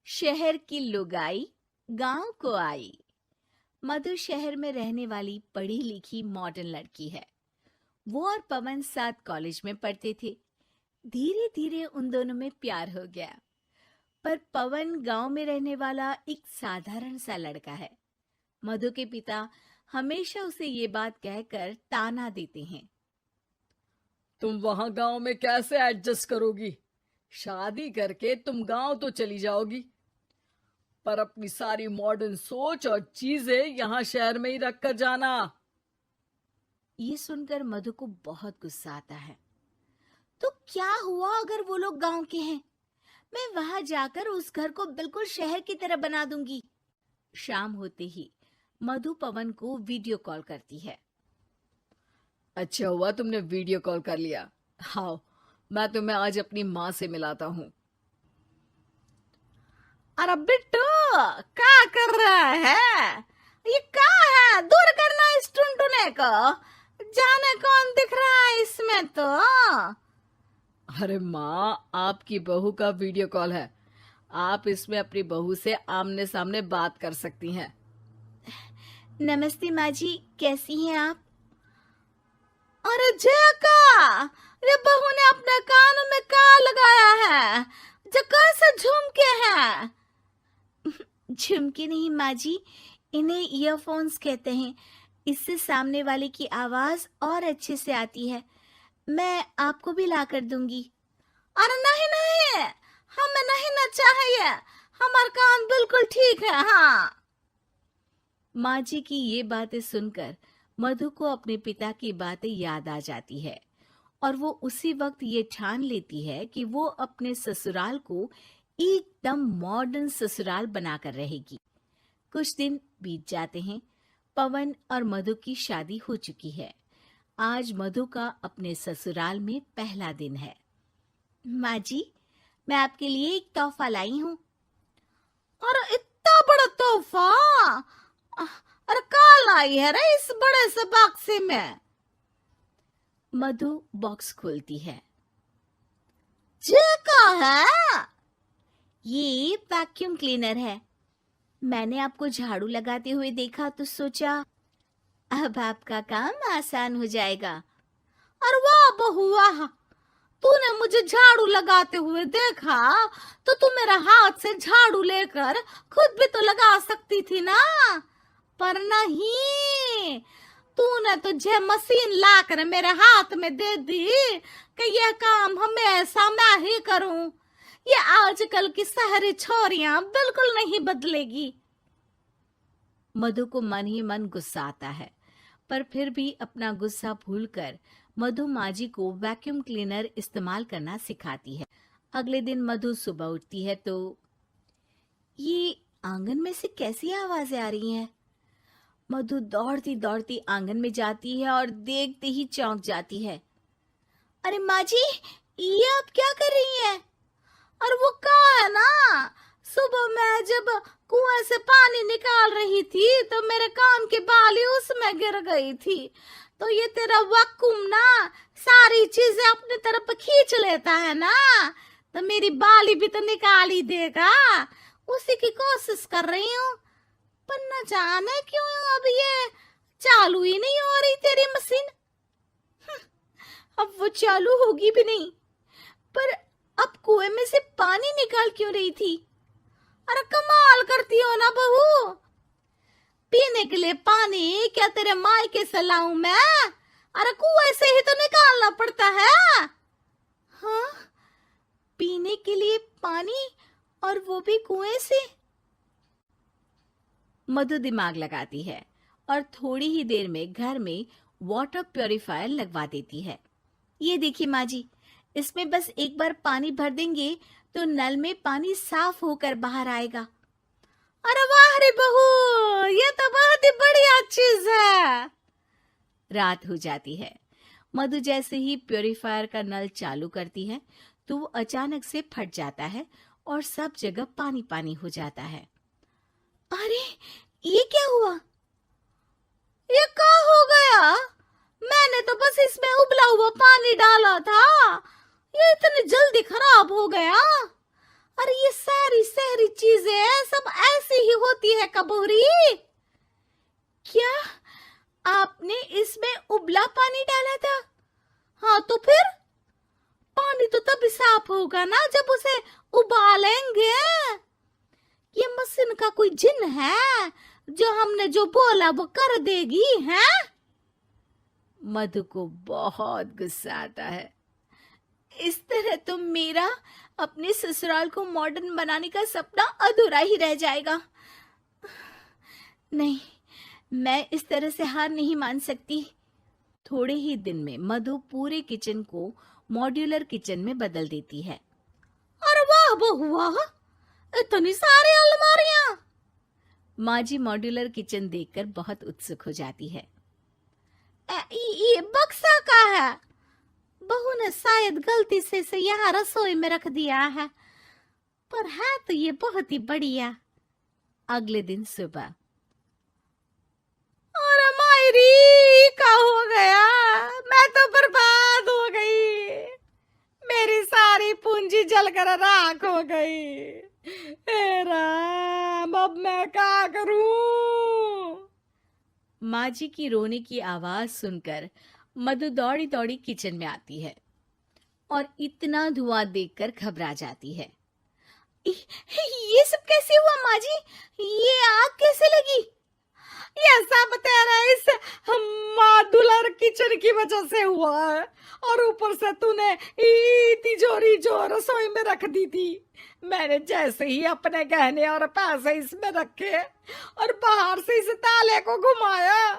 शहर की लुगाई गांव को आई। मधु शहर में रहने वाली पढ़ी लिखी मॉडर्न लड़की है। वो और पवन साथ कॉलेज में पढ़ते थे। धीरे धीरे उन दोनों में प्यार हो गया। पर पवन गांव में रहने वाला एक साधारण सा लड़का है। मधु के पिता हमेशा उसे ये बात कहकर ताना देते हैं। तुम वहां गांव में कैसे एडजस्ट करोगी? शादी करके तुम गांव तो चली जाओगी, पर अपनी सारी मॉडर्न सोच और चीजें यहाँ शहर में ही रख कर जाना। ये सुनकर मधु को बहुत गुस्सा आता है। तो क्या हुआ अगर वो लोग गांव के हैं? मैं वहां जाकर उस घर को बिल्कुल शहर की तरह बना दूंगी। शाम होते ही मधु पवन को वीडियो कॉल करती है। अच्छा हुआ तुमने वीडियो कॉल कर लिया। हाँ, मैं तुम्हें आज अपनी माँ से मिलाता हूँ। अरे बिट्टू, क्या कर रहा है? ये क्या है? दूर करना इस टुनटुने को। जाने कौन दिख रहा है इसमें तो। अरे माँ, आपकी बहू का वीडियो कॉल है। आप इसमें अपनी बहू से आमने सामने बात कर सकती हैं। नमस्ते माँ जी, कैसी हैं आप? अरे जका, ये बहू ने अपने कानों में क्या लगाया है? जका से झुमके हैं। झुमके नहीं माँ जी, इन्हें ईयरफोन्स कहते हैं। इससे सामने वाले की आवाज और अच्छे से आती है। मैं आपको भी ला कर दूंगी। अरे नहीं नहीं, हमें नहीं ना चाहिए। हमारे कान बिल्कुल ठीक है। हाँ। माँ जी की ये बातें सुनकर मधु को अपने पिता की बातें याद आ जाती है और वो उसी वक्त ये ठान लेती है कि वो अपने ससुराल को एकदम मॉडर्न ससुराल बनाकर रहेगी। कुछ दिन बीत जाते हैं। पवन और मधु की शादी हो चुकी है। आज मधु का अपने ससुराल में पहला दिन है। माँ जी, मैं आपके लिए एक तोहफा लाई हूँ। और इतना बड़ा तोहफा? अरे क्या लाई है रे इस बड़े से बक्से में? मधु बॉक्स खोलती है। ये क्या है? ये वैक्यूम क्लीनर है। मैंने आपको झाड़ू लगाते हुए देखा तो सोचा अब आपका काम आसान हो जाएगा। अरे वाह बहू वाह, तूने मुझे झाड़ू लगाते हुए देखा तो तू मेरा हाथ से झाड़ू लेकर खुद भी तो लगा सकती थी ना। पर नहीं, तूने तो जे मशीन लाकर मेरे हाथ में दे दी कि यह काम हमेशा मैं ही करूं। ये आजकल की शहरी छोरियां बिल्कुल नहीं बदलेगी। मधु को मन ही मन गुस्सा आता है, पर फिर भी अपना गुस्सा भूलकर मधु माँ जी को वैक्यूम क्लीनर इस्तेमाल करना सिखाती है। अगले दिन मधु सुबह उठती है तो ये आंगन में से कैसी आवाजें आ रही हैं? मधु दौड़ती दौड़ती आंगन में जाती है और देखते ही चौंक जाती है। अरे माँ जी, ये आप क्या कर रही हैं? और वो कहा है ना, सुबह मैं जब कुएं से पानी निकाल रही थी तो मेरे कान की बाली उसमें गिर गई थी। तो ये तेरा वैक्यूम ना सारी चीजें अपनी तरफ खींच लेता है ना, तो मेरी बाली भी तो निकाल ही देगा। उसी की कोशिश कर रही हूँ, पर न जाने क्यों अब ये चालू ही नहीं हो रही तेरी मशीन। अब वो चालू होगी भी नहीं। पर अब कुएं में से पानी निकाल क्यों रही थी? अरे कमाल करती हो ना बहू। पीने के लिए पानी क्या तेरे मायके से लाऊं मैं? अरे कुएं से ही तो निकालना पड़ता है। हाँ, पीने के लिए पानी, और वो भी कुएं से। मधु दिमाग लगाती है और थोड़ी ही देर में घर में वाटर प्यूरिफायर लगवा देती है। ये देखिए माँ जी, इसमें बस एक बार पानी भर देंगे तो नल में पानी साफ होकर बाहर आएगा। अरे वाह रे बहू, ये तो बहुत ही बढ़िया चीज है। रात हो जाती है। मधु जैसे ही प्यूरिफायर का नल चालू करती है तो वो अचानक से फट जाता है और सब जगह पानी पानी हो जाता है। अरे ये क्या हुआ? ये क्या हो गया? मैंने तो बस इसमें उबला हुआ पानी डाला था, ये इतनी जल्दी खराब हो गया। अरे ये सारी शहरी चीजें सब ऐसी ही होती है कबूरी। क्या आपने इसमें उबला पानी डाला था? हाँ तो फिर पानी तो तभी साफ होगा ना जब उसे उबालेंगे। ये मशीन का कोई जिन है जो हमने जो बोला वो कर देगी है? मधु को बहुत गुस्सा आता है। इस तरह तो मेरा अपने ससुराल को मॉडर्न बनाने का सपना अधूरा ही रह जाएगा। नहीं, मैं इस तरह से हार नहीं मान सकती। थोड़े ही दिन में मधु पूरे किचन को मॉड्यूलर किचन में बदल देती है। अरे वाह बहुआ, इतनी सारी अलमारियां! माँ जी मॉड्यूलर किचन देखकर बहुत उत्सुक हो जाती है। ये बक्सा का है। बहू ने शायद गलती से इसे यहाँ रसोई में रख दिया है, पर है तो ये बहुत ही बढ़िया। अगले दिन सुबह। अरे मायरी, क्या हो गया? मैं तो बर्बाद हो गई। मेरी सारी पूंजी जलकर राख हो गई। हे राम, अब मैं क्या करूं? माँ जी की रोने की आवाज सुनकर मधु दौड़ी दौड़ी किचन में आती है और इतना धुआं देखकर घबरा जाती है। ये सब कैसे हुआ माँ जी? ये आग कैसे लगी? ये सब तेरा इस मॉड्यूलर किचन की वजह से हुआ है, और ऊपर से तूने तिजोरी जो रसोई में रख दी थी, मैंने जैसे ही अपने गहने और पैसे इसमें रखे और बाहर से इस ताले को घुमाया,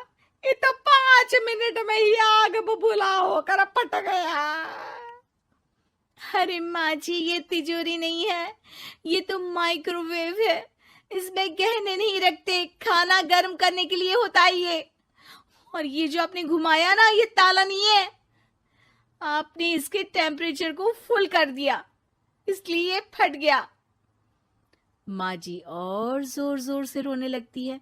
ये तो 5 मिनट में ही आग बबूला होकर पट गया। अरे माँ जी, ये तिजोरी नहीं है, ये तो माइक्रोवेव है। इसमें गहने नहीं रखते, खाना गर्म करने के लिए होता है ये। और ये जो आपने घुमाया ना, ये ताला नहीं है, आपने इसके टेम्परेचर को फुल कर दिया, इसलिए ये फट गया। माँ जी और जोर जोर से रोने लगती है।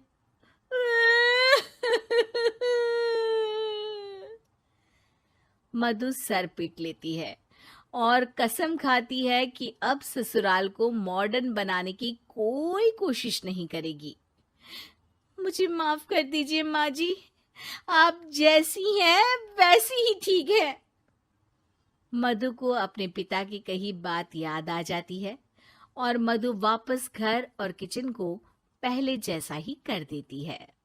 मधु सर पीट लेती है और कसम खाती है कि अब ससुराल को मॉडर्न बनाने की कोई कोशिश नहीं करेगी। मुझे माफ कर दीजिए माँ जी, आप जैसी हैं वैसी ही ठीक है। मधु को अपने पिता की कही बात याद आ जाती है और मधु वापस घर और किचन को पहले जैसा ही कर देती है।